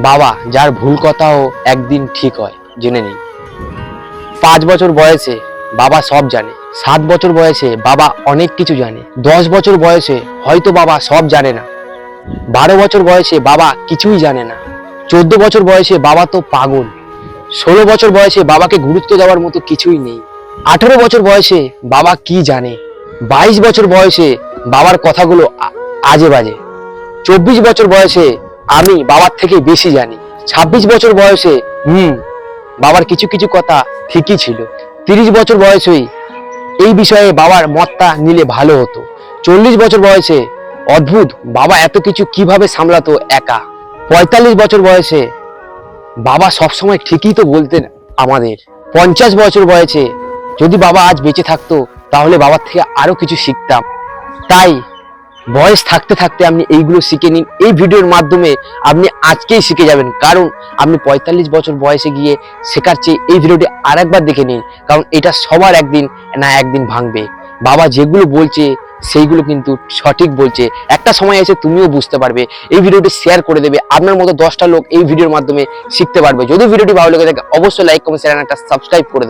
বাবা যার ভুল কথাও একদিন ঠিক হয়, জেনে নিন। 5 বছর বয়সে বাবা সব জানে, 7 বছর বয়সে বাবা অনেক কিছু জানে, 10 বছর বয়সে হয়তো বাবা সব জানে না, 12 বছর বয়সে বাবা কিছুই জানে না, 14 বছর বয়সে বাবা তো পাগল, 16 বছর বয়সে বাবাকে গুরুত্ব দেওয়ার মতো কিছুই নেই, 18 বছর বয়সে বাবা কি জানে, 22 বছর বয়সে বাবার কথাগুলো আজে বাজে, 24 বছর বয়সে আমি বাবার থেকে বেশি জানি, 26 বছর বয়সে বাবার কিছু কিছু কথা ঠিকই ছিল, 30 বছর বয়সেই এই বিষয়ে বাবার মতটা নিলে ভালো হতো, 40 বছর বয়সে অদ্ভুত বাবা এত কিছু কিভাবে সামলাতো একা, 45 বছর বয়সে বাবা সবসময় ঠিকই তো বলতেন আমাদের, 50 বছর বয়সে যদি বাবা আজ বেঁচে থাকতো তাহলে বাবার থেকে আরো কিছু শিখতাম। তাই বয়স থাকতে থাকতে আপনি এইগুলো শিখে নিন। এই ভিডিওর মাধ্যমে আপনি আজকেই শিখে যাবেন, কারণ আপনি 45 বছর বয়সে গিয়ে শেখার চেয়ে এই ভিডিওটি আরেকবার দেখে নিন, কারণ এটা সবার একদিন না একদিন ভাঙবে। বাবা যেগুলো বলছে সেইগুলো কিন্তু সঠিক বলছে, একটা সময় এসে তুমিও বুঝতে পারবে। এই ভিডিওটি শেয়ার করে দেবে, আপনার মতো 10টা লোক এই ভিডিওর মাধ্যমে শিখতে পারবে। যদি ভিডিওটি ভালো লেগে থাকে অবশ্যই লাইক কমেন্ট শেয়ার একটা সাবস্ক্রাইব করে দেবে।